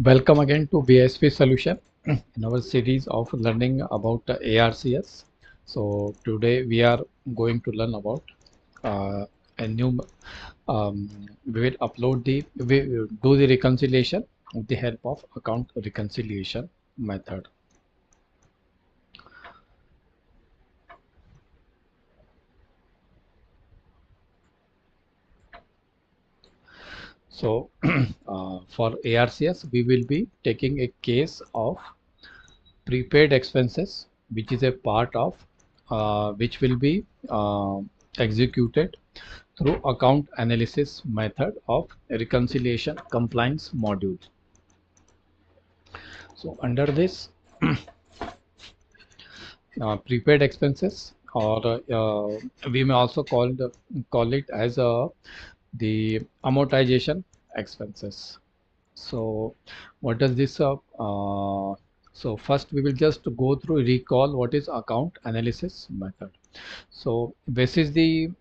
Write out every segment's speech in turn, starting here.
Welcome again to BISP solution in our series of learning about ARCS. So today we are going to learn about a new we will upload we will do the reconciliation with the help of account reconciliation method. So for ARCS we will be taking a case of prepaid expenses, which is a part of which will be executed through account analysis method of reconciliation compliance module. So under this prepaid expenses, or we may also call it as the amortization expenses. So what does this so first we will just go through recall what is account analysis method. So this is the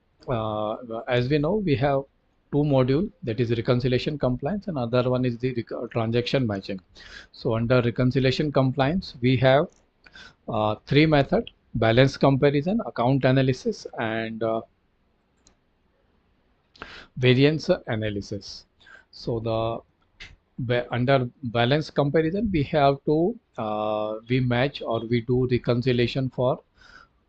as we know, we have two module, that is reconciliation compliance, and other one is the transaction matching. So under reconciliation compliance we have three method: balance comparison, account analysis, and variance analysis. So under balance comparison we have to we match or we do reconciliation for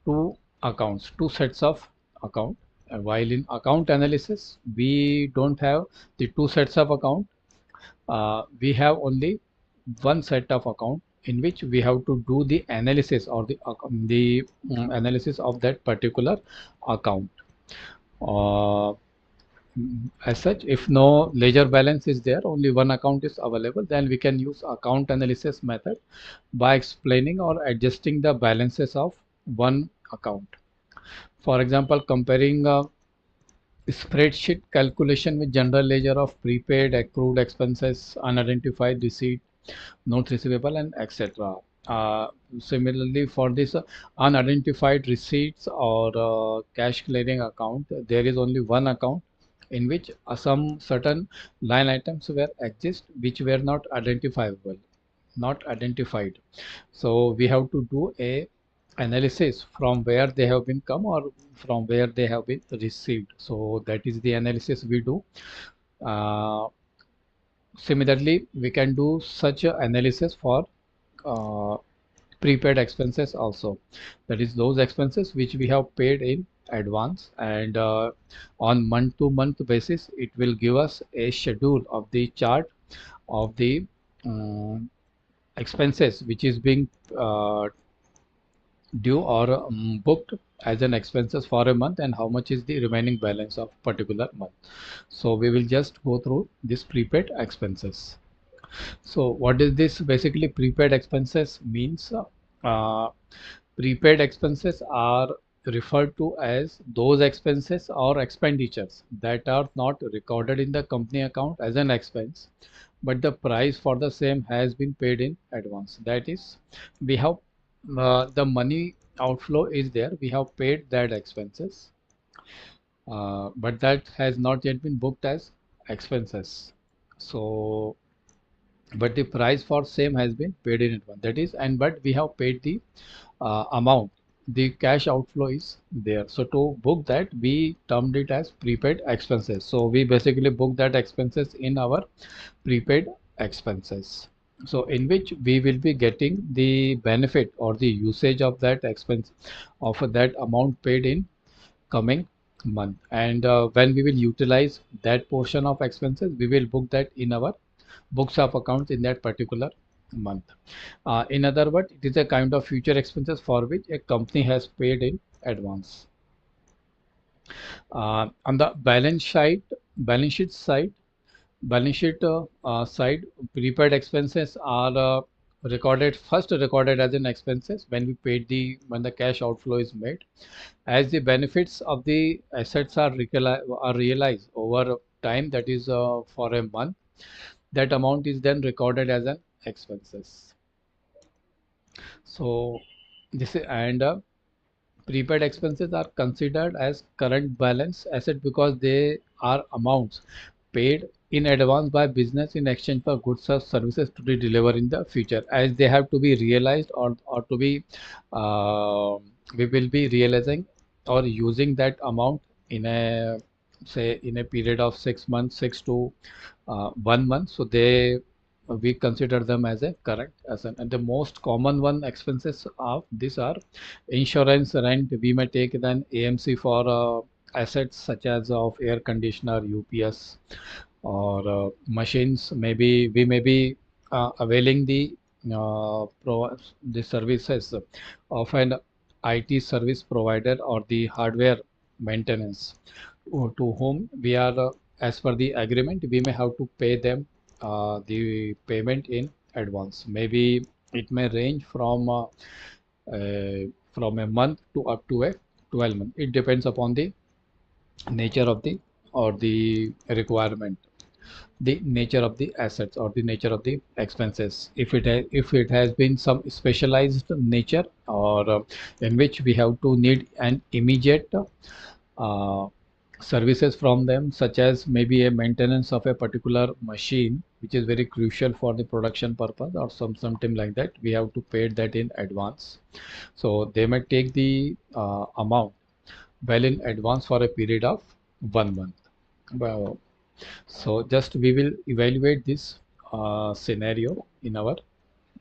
two accounts, two sets of account. While in account analysis we don't have the two sets of account, we have only one set of account in which we have to do the analysis or the analysis of that particular account. uh, as such, if no ledger balance is there, only one account is available, then we can use account analysis method by explaining or adjusting the balances of one account. For example, comparing spreadsheet calculation with general ledger of prepaid, accrued expenses, unidentified receipt, notes receivable, and etc. Similarly, for this unidentified receipts or cash clearing account, there is only one account in which some certain line items were exist which were not identifiable, not identified. So we have to do a analysis from where they have been come or from where they have been received. So that is the analysis we do. uh, Similarly, we can do such a analysis for uh, prepaid expenses also, that is those expenses which we have paid in advance, and on month to month basis it will give us a schedule of the chart of the um, expenses which is being due or booked as an expenses for a month, and how much is the remaining balance of particular month. So we will just go through this prepaid expenses. So what is this? Basically, prepaid expenses means prepaid expenses are referred to as those expenses or expenditures that are not recorded in the company account as an expense, but the price for the same has been paid in advance. That is, we have the money outflow is there, we have paid that expenses, but that has not yet been booked as expenses. So but the price for same has been paid in advance, that is, and but we have paid the amount, the cash outflow is there. So to book that, we termed it as prepaid expenses. So we basically book that expenses in our prepaid expenses, so in which we will be getting the benefit or the usage of that expense of that amount paid in coming month. And when we will utilize that portion of expenses, we will book that in our books of accounts in that particular month. In other words, it is a kind of future expenses for which a company has paid in advance. On the balance sheet side, prepaid expenses are recorded as an expenses when we paid when the cash outflow is made. As the benefits of the assets are realized over time, that is for a month, that amount is then recorded as an expenses. So this is, and prepaid expenses are considered as current balance asset because they are amounts paid in advance by business in exchange for goods or services to be delivered in the future, as they have to be realized, or to be uh, we will be realizing or using that amount in a, say, in a period of 6 months, 6 to 1 month. So they, we consider them as a current asset. And the most common one expenses of these are insurance, rent. We may take then AMC for assets such as of air conditioner, UPS, or machines. Maybe we may be availing the services of an IT service provider or the hardware maintenance, to whom we are, as per the agreement, we may have to pay them the payment in advance. Maybe it may range from a month to up to a 12 month. It depends upon the nature of the, or the requirement, the nature of the assets or the nature of the expenses. If it has been some specialized nature, or in which we have to need an immediate uh, services from them, such as maybe a maintenance of a particular machine which is very crucial for the production purpose, or something like that, we have to pay that in advance. So they may take the amount well in advance for a period of 1 month. Well, so just we will evaluate this scenario in our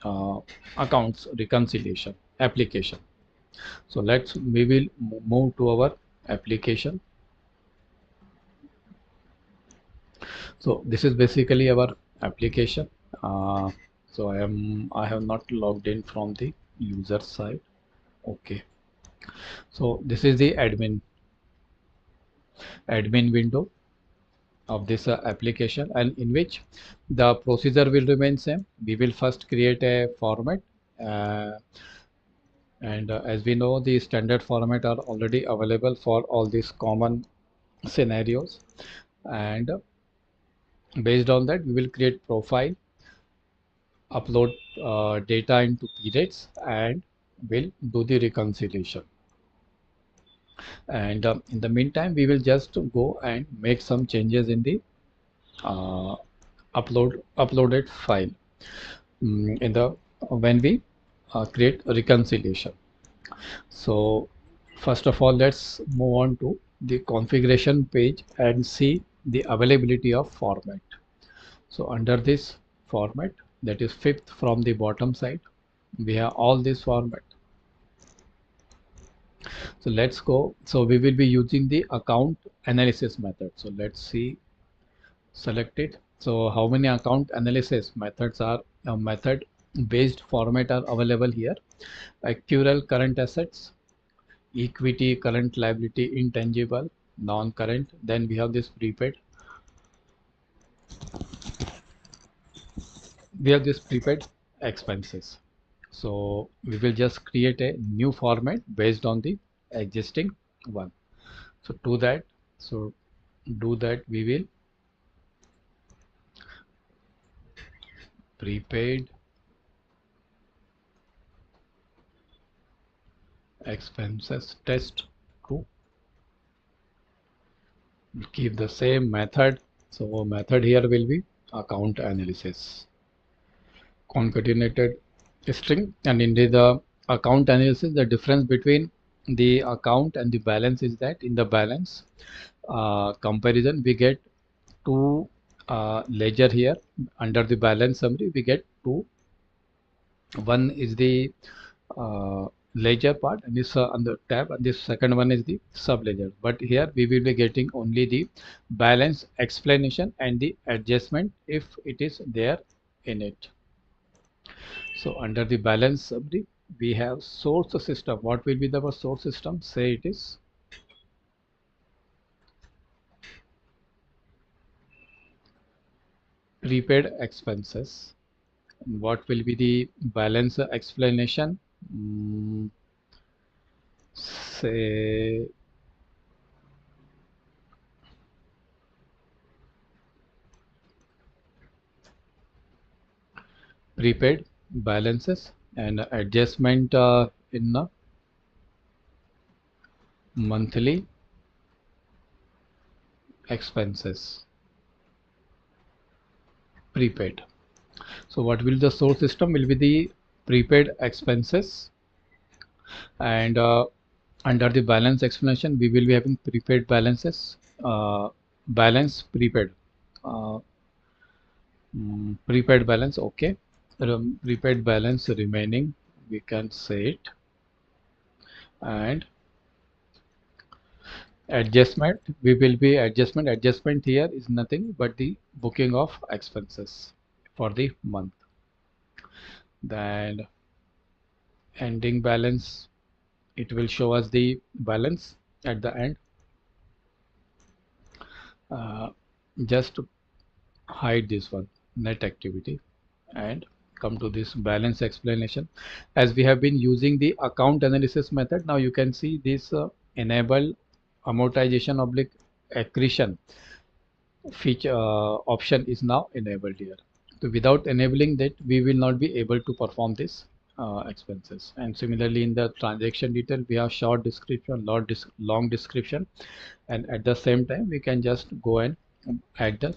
uh, accounts reconciliation application. So we will move to our application. So this is basically our application. Uh, so I have not logged in from the user side. Okay. So this is the admin window of this application, and in which the procedure will remain same. We will first create a format, uh, and as we know, the standard format are already available for all these common scenarios. And based on that, we will create profile, upload data into periods, and will do the reconciliation. And in the meantime, we will just go and make some changes in the uh, uploaded file, in the when we create a reconciliation. So first of all, let's move on to the configuration page and see the availability of format. So under this format, that is fifth from the bottom side, we have all this format. So let's go. So we will be using the account analysis method. So let's see, select it. So how many account analysis methods are method based format are available here? Accrual, current assets, equity, current liability, intangible, non-current. Then we have this prepaid. We have this prepaid expenses. So we will just create a new format based on the existing one. So do that we will prepaid expenses test 2. Keep the same method. So method here will be account analysis, concatenated string. And in the account analysis, the difference between the account and the balance is that in the balance comparison, we get two ledger here. Under the balance summary, we get two. One is the uh, ledger part, and this on the tab, and this second one is the sub ledger. But here we will be getting only the balance explanation and the adjustment if it is there in it. So under the balance summary, we have source system. What will be the source system? Say it is prepaid expenses. And what will be the balance explanation? Say prepaid balances, and adjustment in monthly expenses. prepaid. So what will the source system will be the prepaid expenses, and under the balance explanation we will be having prepaid balances, balance prepaid, uh, prepaid balance. Okay, prepaid balance remaining, we can say it. And adjustment, we will be adjustment here is nothing but the booking of expenses for the month. Then ending balance, it will show us the balance at the end. uh, just hide this one, net activity, and come to this balance explanation. As we have been using the account analysis method, now you can see this enable amortization oblique accretion feature option is now enabled here. So without enabling that, we will not be able to perform this expenses. And similarly, in the transaction detail, we have short description, long description, and at the same time, we can just go and add the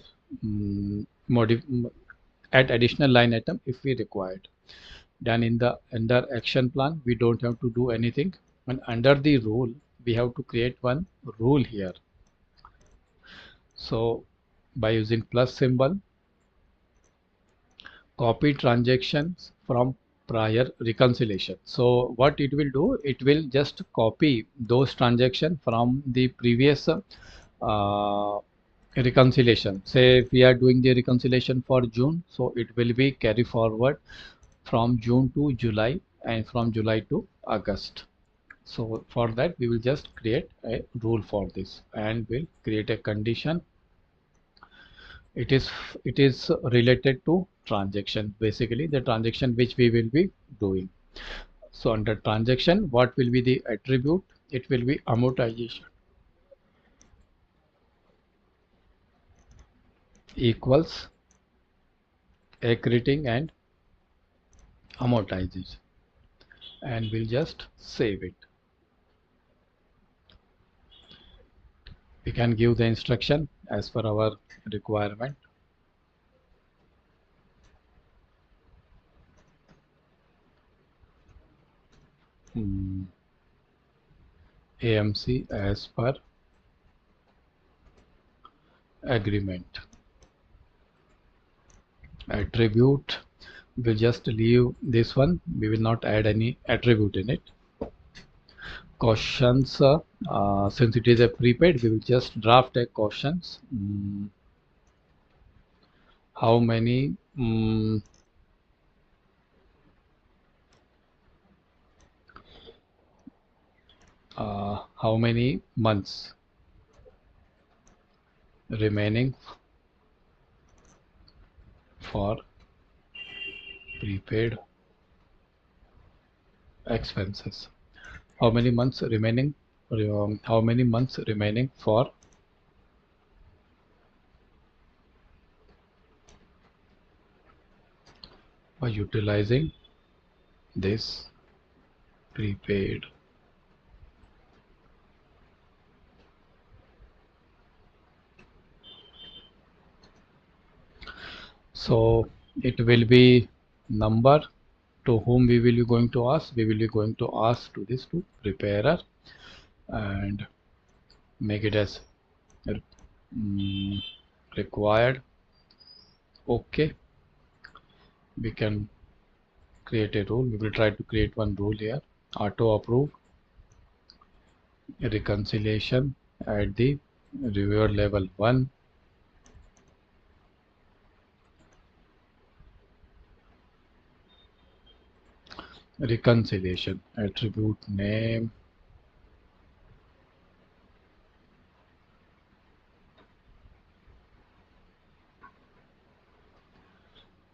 add additional line item if we required. Then in the under action plan, we don't have to do anything. And under the rule, we have to create one rule here. So by using plus symbol, copy transactions from prior reconciliation. So what it will do, it will just copy those transactions from the previous reconciliation. Say if we are doing the reconciliation for June, so it will be carry forward from June to July and from July to August. So for that we will just create a rule for this, and we'll create a condition. It is related to transaction, basically the transaction which we will be doing. So under transaction, what will be the attribute? It will be amortization equals accreting and amortization, and we'll just save it. We can give the instruction as per our requirement. AMC as per agreement. Attribute, we'll just leave this one, we will not add any attribute in it. Cautions, since it is a prepaid, we will just draft a cautions. How many how many months remaining for prepaid expenses? How many months remaining? How many months remaining for utilizing this prepaid? So it will be number to whom we will be going to ask. We will be going to ask to this to preparer, and make it as required. Okay, we can create a rule. We will try to create one rule here. Auto approve reconciliation at the reviewer level 1. Reconciliation attribute name,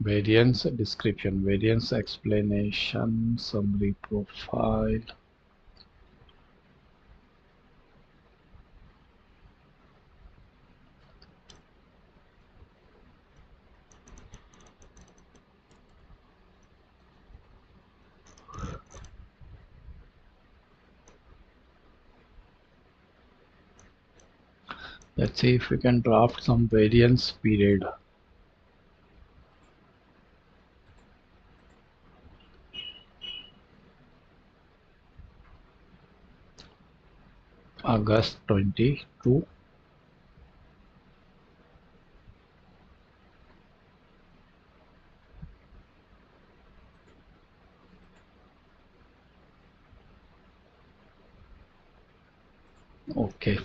variance description, variance explanation, summary profile. Let's see if we can draft some variance period. August 22. Okay,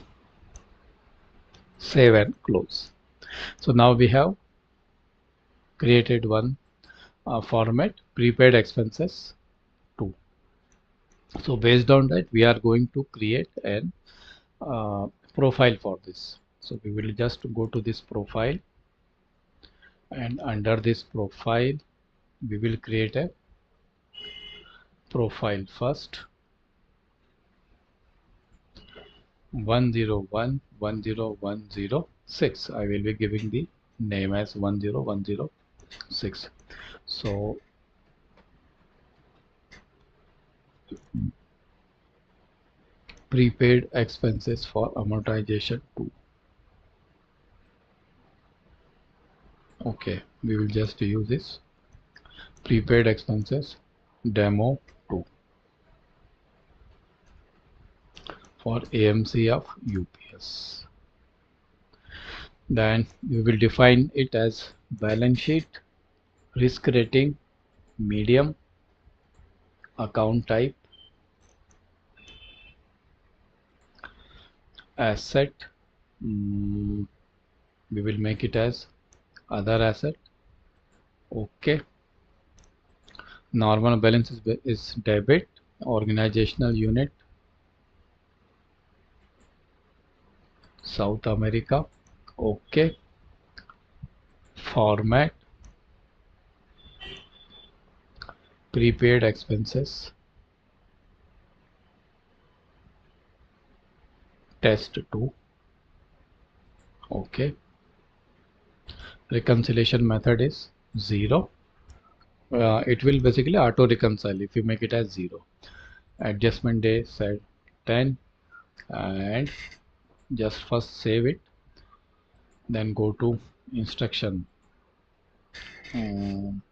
save and close. So now we have created one format, prepaid expenses 2. So based on that, we are going to create an profile for this. So we will just go to this profile, and under this profile we will create a profile first. 1010106. I will be giving the name as 10106. So prepaid expenses for amortization 2. Okay, we will just use this prepaid expenses demo 2 for AMC of UPS. Then we will define it as balance sheet, risk rating medium, account type, asset, we will make it as other asset. Okay, normal balance is debit, organizational unit South America. Okay, format prepaid expenses test 2. Okay, reconciliation method is 0. It will basically auto reconcile if you make it as 0. Adjustment day set 10, and just first save it, then go to instruction, um,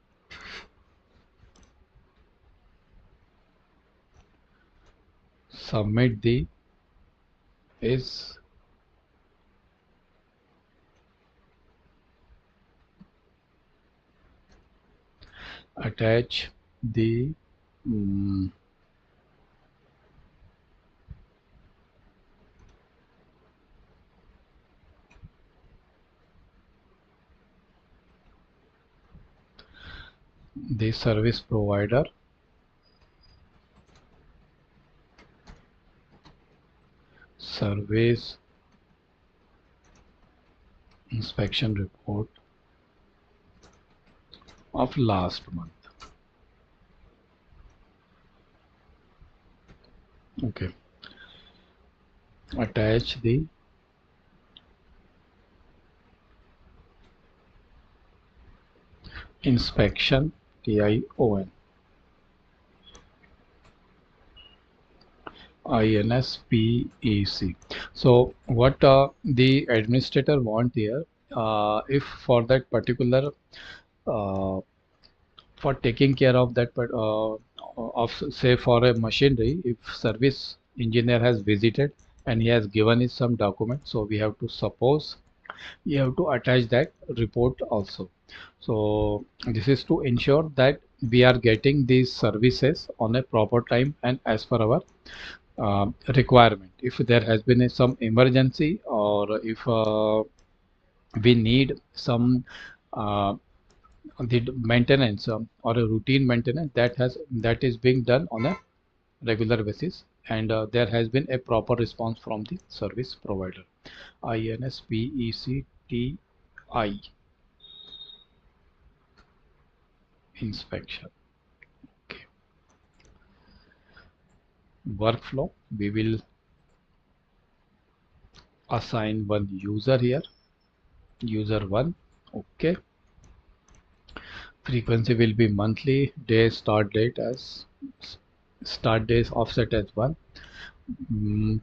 submit the is attach the the service provider service inspection report of last month. Okay, attach the inspection TION INSPEC. So what the administrator want here, if for that particular uh, for taking care of that of say for a machinery, if service engineer has visited and he has given us some document, so we have to suppose you have to attach that report also. So this is to ensure that we are getting these services on a proper time and as per our requirement. If there has been some emergency, or if we need some the maintenance or a routine maintenance that is being done on a regular basis, and there has been a proper response from the service provider. INSPECTI inspection. Okay. Workflow, we will assign one user here, user 1. Okay, frequency will be monthly, day start date as start days offset as 1. Mm,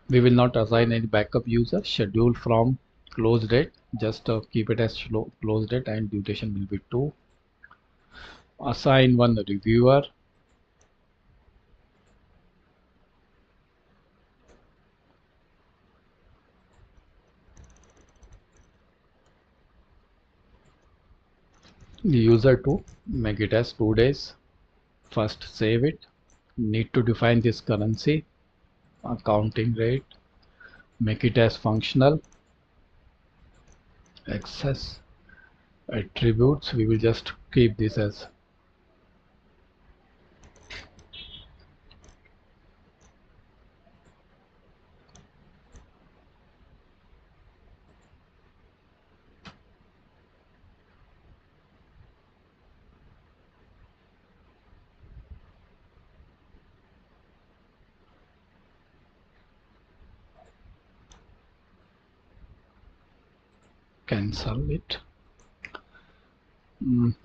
we will not assign any backup user. Schedule from close date, just keep it as close date, and duration will be 2. Assign one reviewer, the user to make it as 2 days. First save it. Need to define this currency, accounting rate, make it as functional, access, attributes. We will just keep this as cancel it.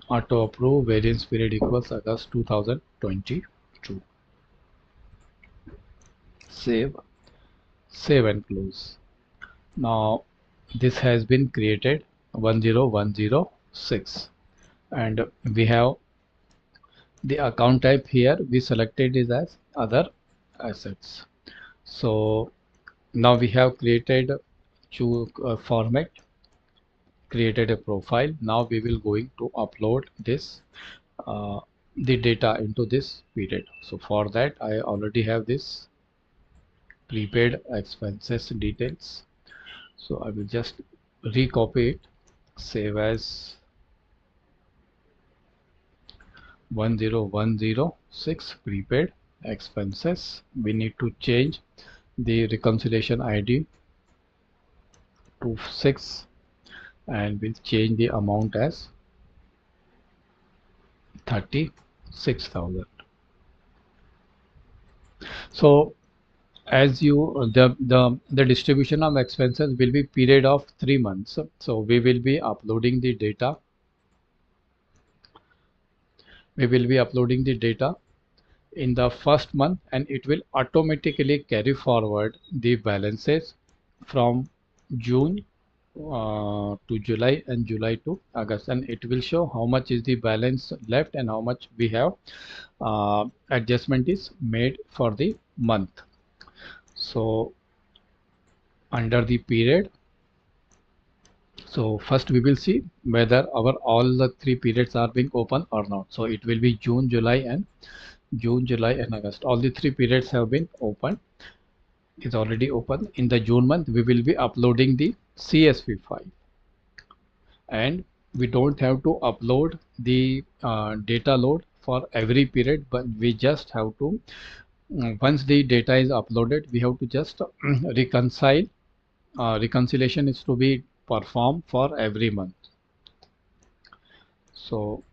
Auto approve variance period equals August 2022. Save, save and close. Now this has been created 10106, and we have the account type here we selected is as other assets. So now we have created format, created a profile. Now we will going to upload this uh, the data into this period. So for that I already have this prepaid expenses details. So I will just recopy it, save as 10106 prepaid expenses. We need to change the reconciliation ID to 6, and we'll change the amount as 36,000. So as you the distribution of expenses will be period of 3 months. So we will be uploading the data. We will be uploading the data in the first month, and it will automatically carry forward the balances from June to July, and July to August, and it will show how much is the balance left and how much we have adjustment is made for the month. So under the period, so first we will see whether our all the 3 periods are being open or not. So it will be June, July and August. All the 3 periods have been open. Is already open. In the June month we will be uploading the CSV file, and we don't have to upload the data load for every period, but we just have to once the data is uploaded, we have to just reconcile. Reconciliation is to be performed for every month. So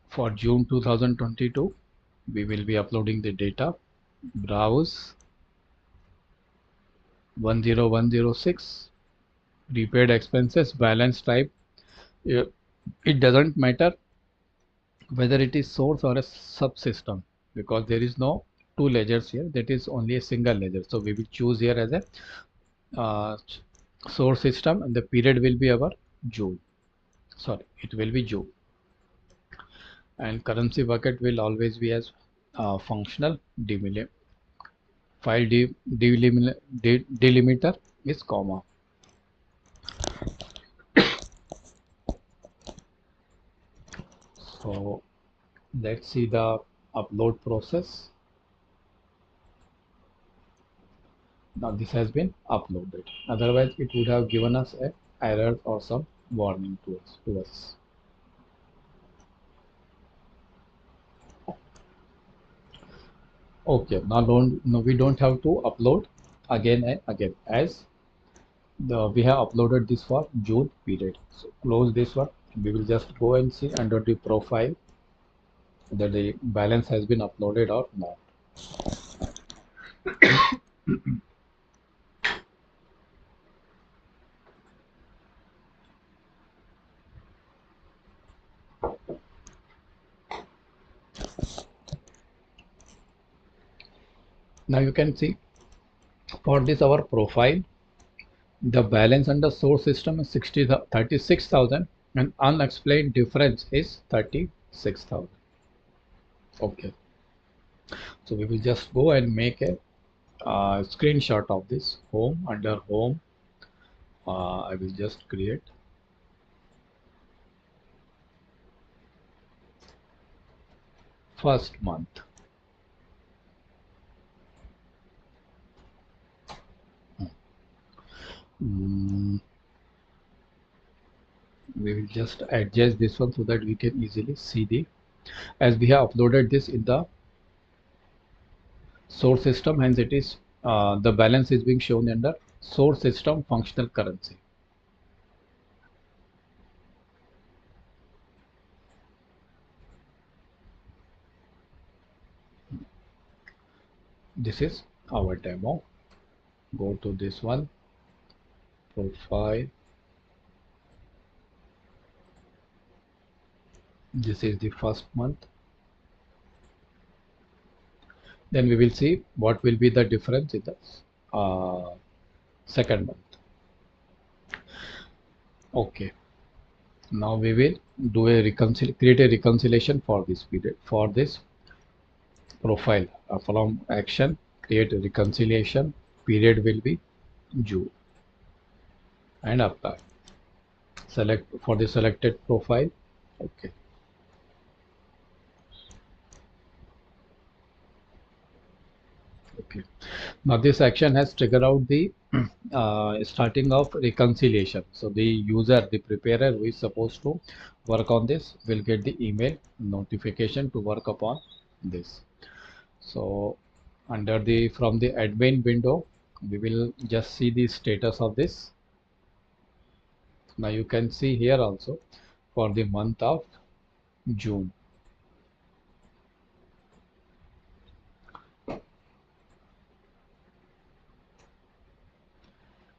for June 2022 we will be uploading the data. Browse 10106 prepaid expenses, balance type. It doesn't matter whether it is source or a subsystem, because there is no two ledgers here, that is only a single ledger. So we will choose here as a source system, and the period will be our June. Sorry, it will be June. And currency bucket will always be as functional. File delimiter is comma. So let's see the upload process. Now this has been uploaded. Otherwise it would have given us a error or some warning to us. Okay, now we don't have to upload again and again, as we have uploaded this for June period. So close this one. We will just go and see under the profile that the balance has been uploaded or not. Now you can see for this our profile, the balance under source system is 36,000 and unexplained difference is 36,000. Okay, so we will just go and make a screenshot of this. Home, under home, I will just create first month. Mm, we will just adjust this one so that we can easily see the, as we have uploaded this in the source system, hence it is the balance is being shown under source system functional currency. This is our demo. Go to this one, profile. This is the first month. Then we will see what will be the difference in the second month. Okay. Now we will do a create a reconciliation for this period, for this profile. From action, create a reconciliation. Period will be June, and apply. Select for the selected profile. Okay. Okay. Now this action has triggered out the starting of reconciliation. So the user, the preparer who is supposed to work on this will get the email notification to work upon this. So under the, from the admin window, we will just see the status of this. Now you can see here also for the month of June.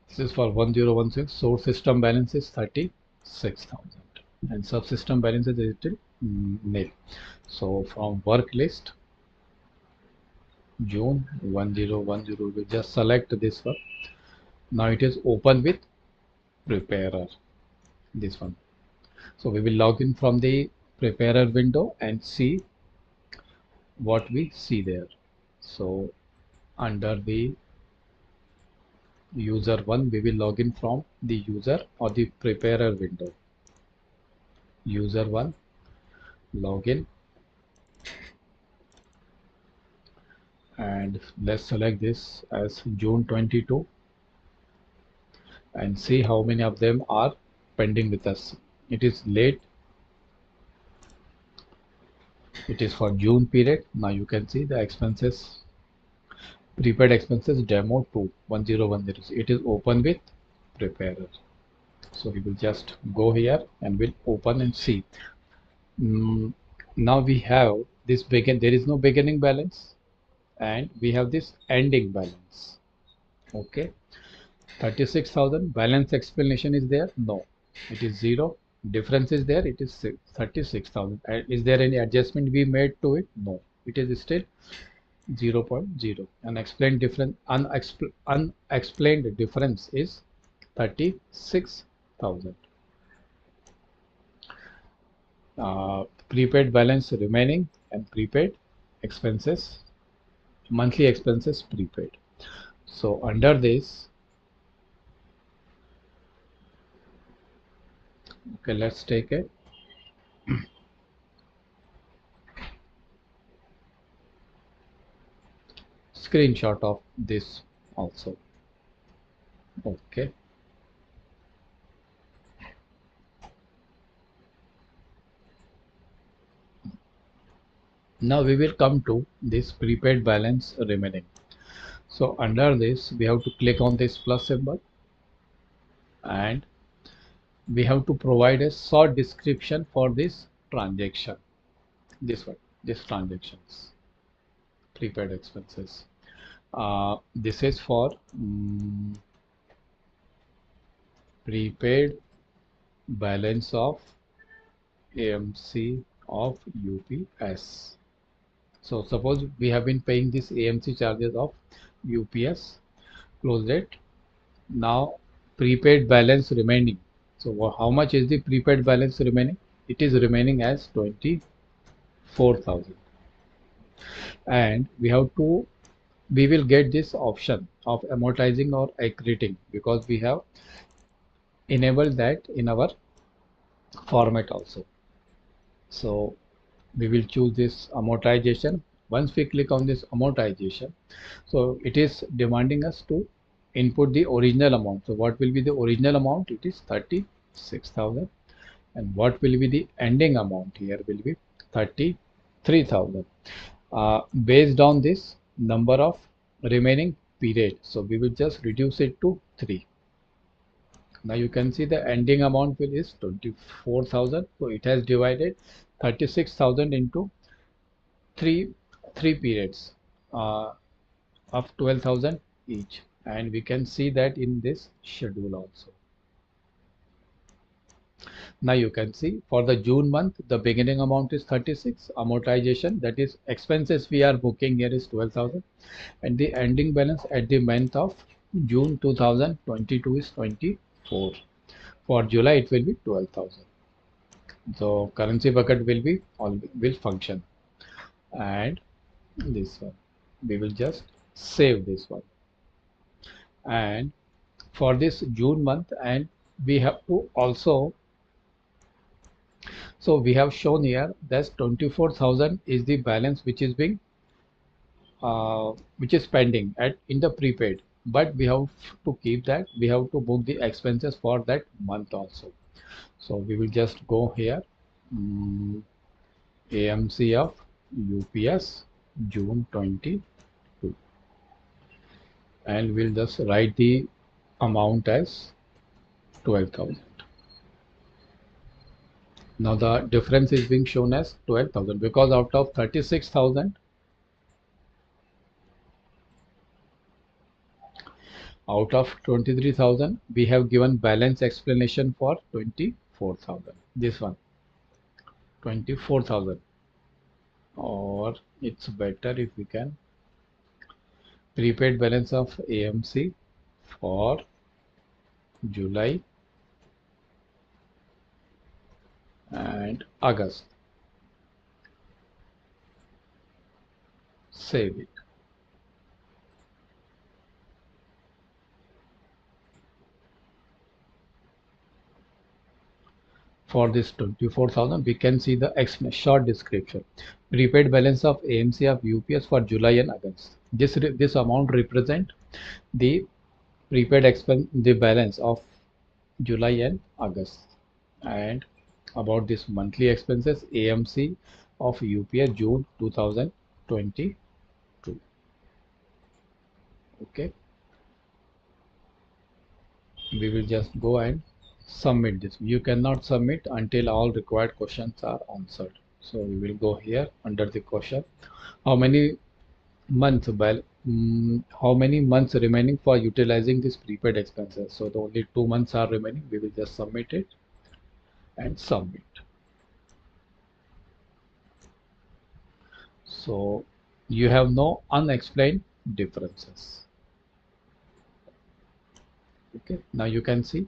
This is for 1016. Source system balance is 36,000 and subsystem balance is still nil. So from work list, June 1010, we just select this one. Now it is open with preparer, this one. So we will log in from the preparer window and see what we see there. So under the user one, we will log in from the user or the preparer window. User one, login, and let's select this as June 22 and see how many of them are pending with us. It is late. It is for June period. Now you can see the expenses, prepaid expenses demo 2 1010. It is open with preparer. So we will just go here and we'll open and see. Now we have this there is no beginning balance and we have this ending balance. Okay, 36,000 balance explanation is there? No, it is 0. Difference is there, it is 36,000. Is there any adjustment we made to it? No, it is still 0.0. Unexplained difference, unexplained difference is 36,000. Prepaid balance remaining and prepaid expenses, monthly expenses prepaid. So under this, okay, let's take a screenshot of this also. Okay. Now we will come to this prepaid balance remaining. So under this, we have to click on this plus symbol and we have to provide a short description for this transaction. This one, this transactions, prepaid expenses. This is for prepaid balance of AMC of UPS. So suppose we have been paying this AMC charges of UPS, close date. Now prepaid balance remaining. So how much is the prepaid balance remaining? It is remaining as 24,000. And we will get this option of amortizing or accreting because we have enabled that in our format also. So we will choose this amortization. Once we click on this amortization, so it is demanding us to input the original amount. So what will be the original amount? It is 36,000. And what will be the ending amount? Here will be 33,000. Based on this number of remaining period, so we will just reduce it to 3. Now you can see the ending amount will is 24,000. So it has divided 36,000 into three periods of 12,000 each, and we can see that in this schedule also. Now you can see for the June month, the beginning amount is 36, amortization, that is expenses we are booking here, is 12,000, and the ending balance at the month of June 2022 is 24. For July it will be 12,000. So currency bucket will function, and this one we will just save this one. And for this June month, and we have to also, so we have shown here that 24,000 is the balance which is pending at in the prepaid, but we have to keep that, we have to book the expenses for that month also. So we will just go here, AMC of UPS June 22, and we'll just write the amount as 12,000. Now the difference is being shown as 12,000 because out of 36,000, out of 23,000, we have given balance explanation for 24,000. This one, 24,000, or it's better if we can prepaid balance of AMC for July and August. Save it. For this 24,000, we can see the short description. Prepaid balance of AMC of UPS for July and August. This amount represent the prepaid expense, the balance of July and August. And about this monthly expenses, AMC of UPS June 2022. Okay, we will just go and submit this. You cannot submit until all required questions are answered. So we will go here under the question, how many months how many months remaining for utilizing this prepaid expenses. So the only 2 months are remaining. We will just submit it and submit. So you have no unexplained differences. Okay, now you can see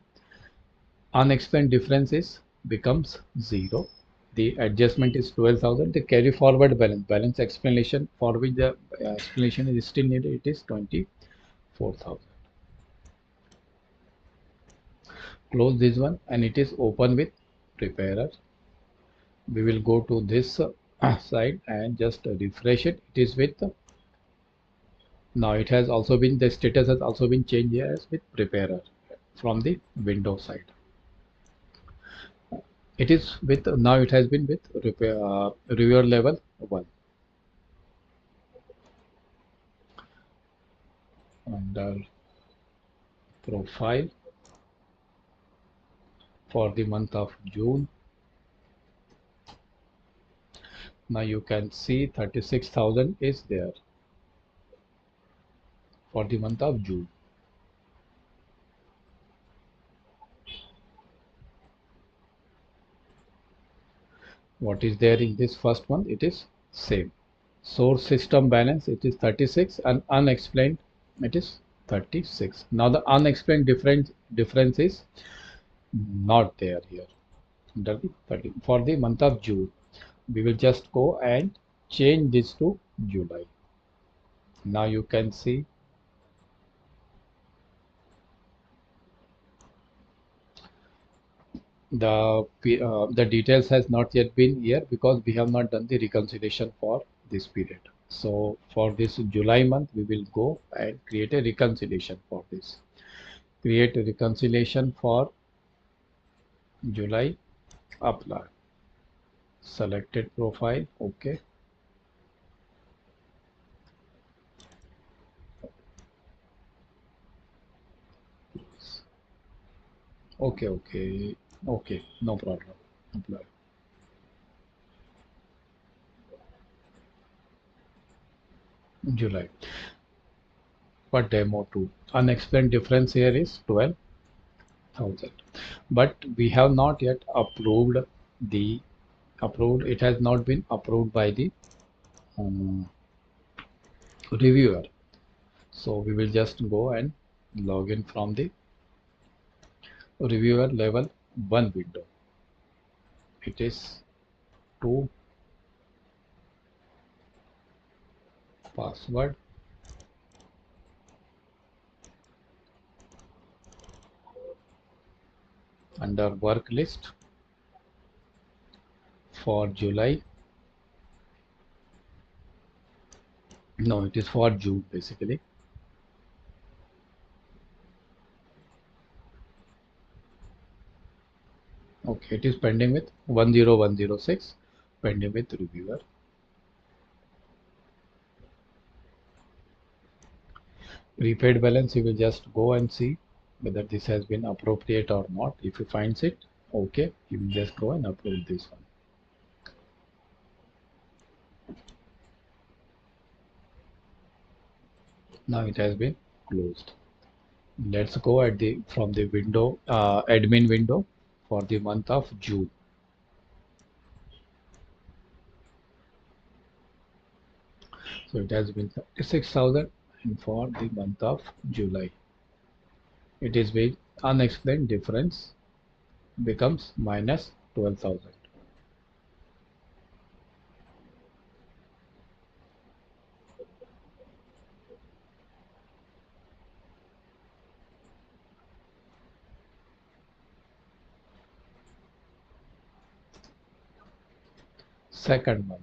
unexplained differences becomes 0. The adjustment is 12,000. The carry forward balance explanation for which the explanation is still needed, it is 24,000. Close this one, and it is open with preparer. We will go to this side and just refresh it. It is with, now it has also been, the status has also been changed here as with preparer from the window side. It is with, now it has been with reviewer level 1. Under profile for the month of June, now you can see 36,000 is there for the month of June. What is there in this first one? It is same. Source system balance, it is 36, and unexplained, it is 36. Now the unexplained difference is not there here. Under the 30. For the month of June, we will just go and change this to July. Now you can see the details has not yet been here because we have not done the reconciliation for this period. So for this July month, we will go and create a reconciliation for this. Create a reconciliation for July, apply. Selected profile, okay. Okay, okay, okay, no problem. Apply. July. For demo 2. Unexplained difference here is 12,000. But we have not yet approved. It has not been approved by the um, reviewer. So we will just go and log in from the reviewer level 1 window. It is to password, under work list for July. No, it is for June basically. Okay, it is pending with 10106, pending with reviewer. Prepaid balance, you will just go and see whether this has been appropriate or not. If you finds it okay, you will just go and approve this one. Now it has been closed. Let's go at the from the window, admin window for the month of June. So it has been 36,000, and for the month of July, it is being unexplained difference becomes minus 12,000. Second month,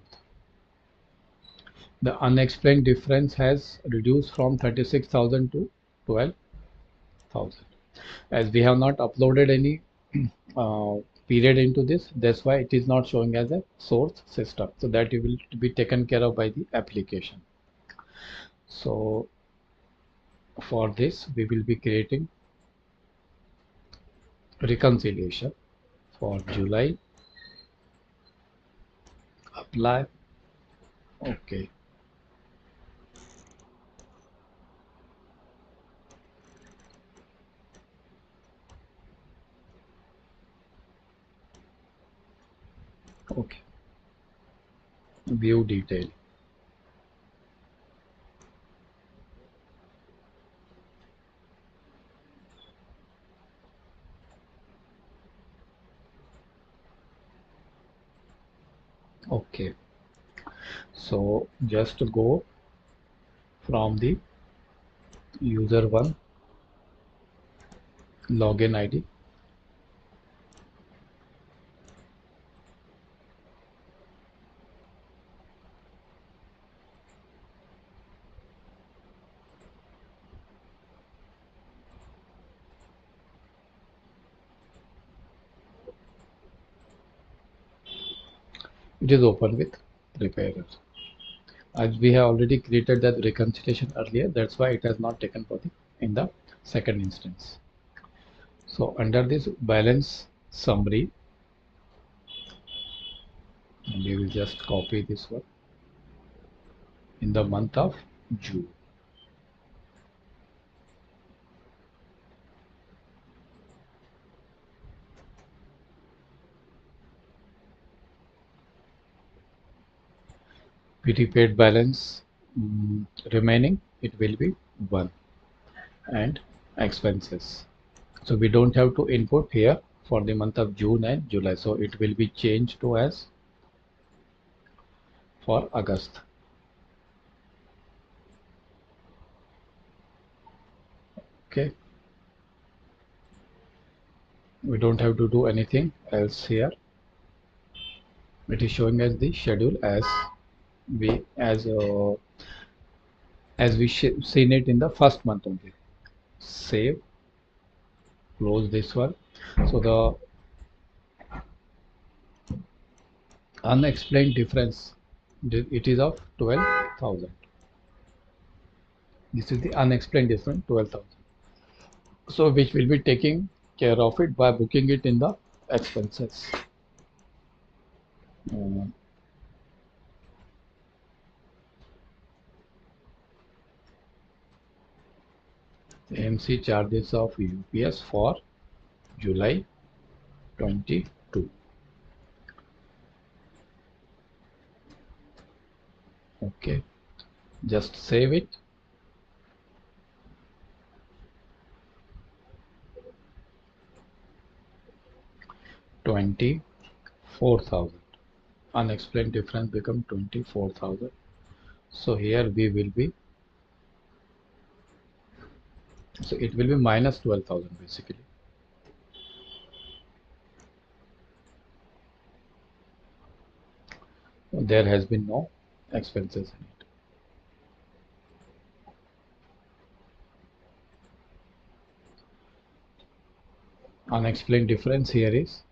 the unexplained difference has reduced from 36,000 to 12,000. As we have not uploaded any uh, period into this, that's why it is not showing as a source system. So that it will be taken care of by the application. So for this, we will be creating reconciliation for July. Apply. Okay. Okay. View detail. Okay. So just go from the user one login ID. It is open with preparer. As we have already created that reconciliation earlier, that's why it has not taken for the in the second instance. So under this balance summary, we will just copy this one in the month of June. Prepaid balance remaining, it will be 1, and expenses. So we don't have to input here for the month of June and July. So it will be changed to as for August. Okay. We don't have to do anything else here. It is showing us the schedule we as uh, as we seen it in the first month only. Save, close this one. So the unexplained difference, it is of 12,000. This is the unexplained difference, 12,000. So which will be taking care of it by booking it in the expenses. Uh, MC charges of UPS for July 22. Okay, just save it. 24,000. Unexplained difference become 24,000. So here we will be, so it will be minus 12,000 basically. There has been no expenses in it. Unexplained difference here is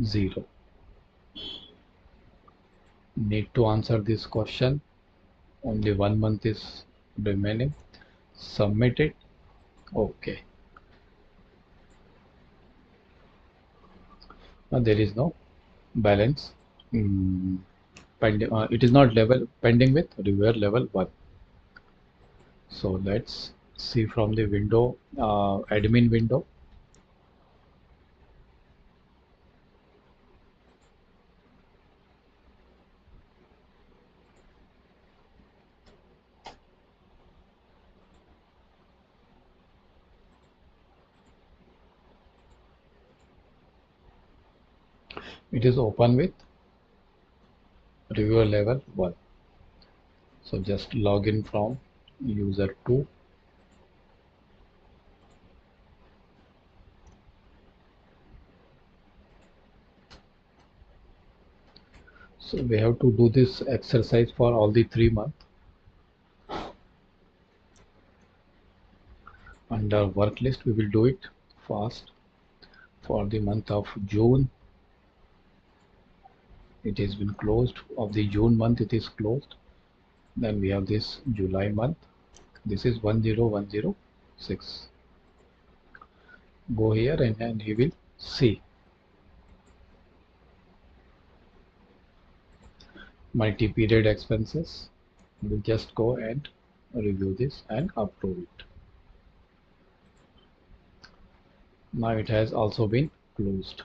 0. Need to answer this question. Only 1 month is remaining. Submit it. Okay. Now there is no balance. It is not level pending with reviewer level 1. So let's see from the window, admin window. It is open with reviewer level 1. So just log in from user 2. So we have to do this exercise for all the 3 months. Under work list, we will do it fast. For the month of June, it has been closed. Of the June month, it is closed. Then we have this July month. This is 10106. Go here and he will see multi-period expenses. We'll just go and review this and approve it. Now it has also been closed.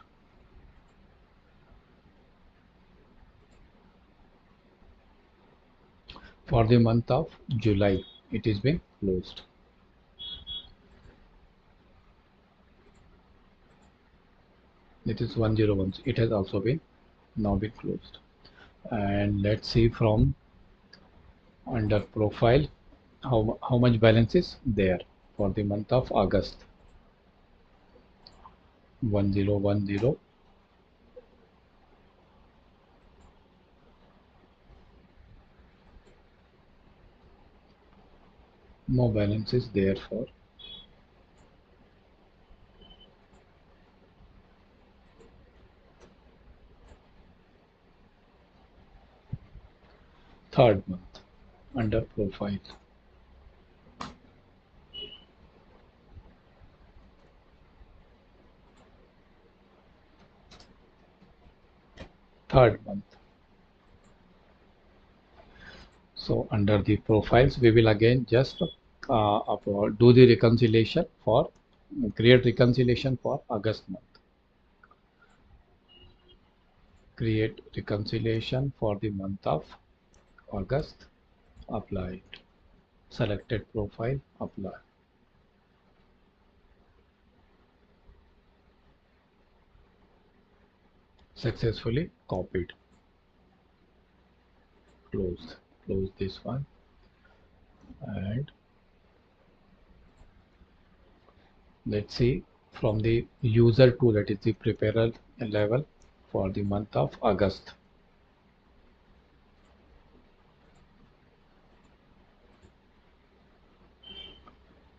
For the month of July, it is being closed. It is 101. It has also been now been closed. And let's see from under profile how much balance is there for the month of August. 1010. No balance is there for third month under profile. Third month. So under the profiles, we will again just do the reconciliation for create reconciliation for August month. Create reconciliation for the month of August. Apply it. Selected profile. Apply. Successfully copied. Close this one and let's see from the user 2, that is the preparer level, for the month of August.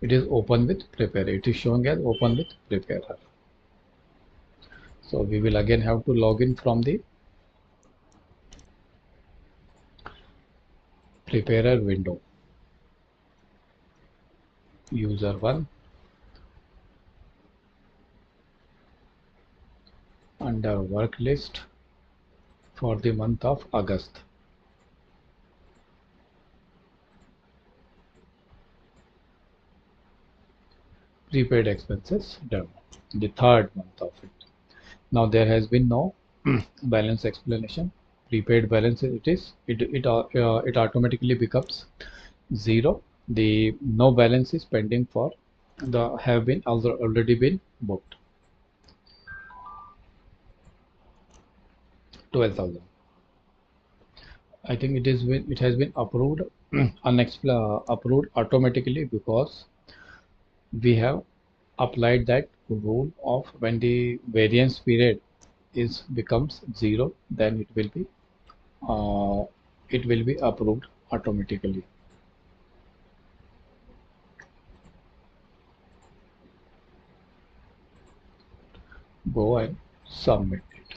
It is open with preparer. It is showing as open with preparer. So we will again have to log in from the preparer window. User 1, under work list for the month of August. Prepaid expenses done. The third month of it. Now there has been no balance explanation. Prepaid balance, it automatically becomes 0. The no balance is pending for the have been already been booked. 12,000. I think it has been approved approved automatically, because we have applied that rule of when the variance period is becomes 0, then it will be approved automatically. Go and submit it.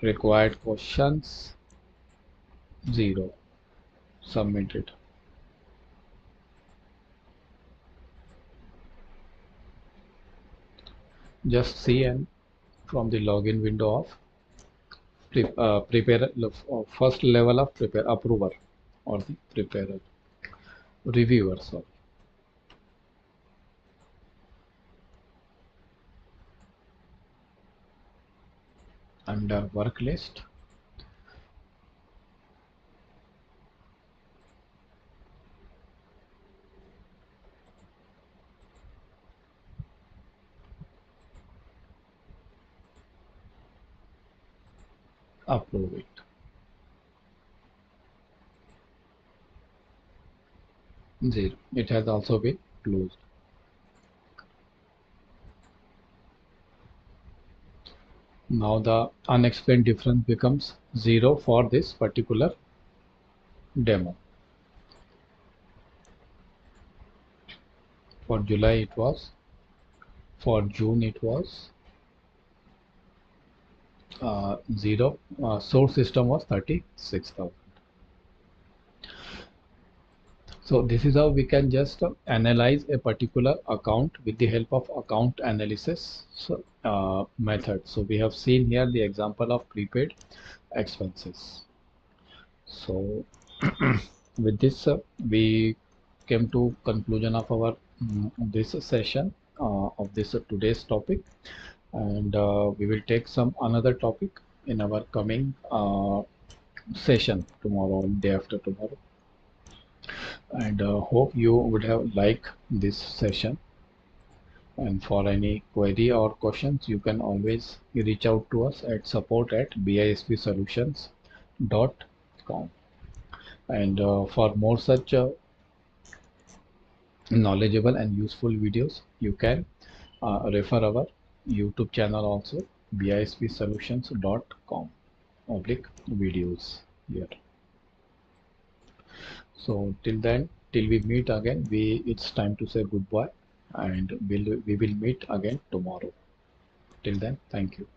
Required questions 0. Submit it. Just see, and from the login window of prepare first level of prepare approver, or the preparer reviewer, sorry. Under work list, approve it. 0. It has also been closed. Now the unexplained difference becomes 0 for this particular demo. For July it was, for June it was 0. Source system was 36,000. So this is how we can just analyze a particular account with the help of account analysis method. So we have seen here the example of prepaid expenses. So with this we came to conclusion of our this session of this today's topic, and we will take some another topic in our coming session tomorrow and day after tomorrow. And hope you would have liked this session. And for any query or questions, you can always reach out to us at support@bispsolutions.com. And for more such knowledgeable and useful videos, you can refer our YouTube channel also, bispsolutions.com/videos here. So till then, till we meet again, it's time to say goodbye, and we will meet again tomorrow. Till then, thank you.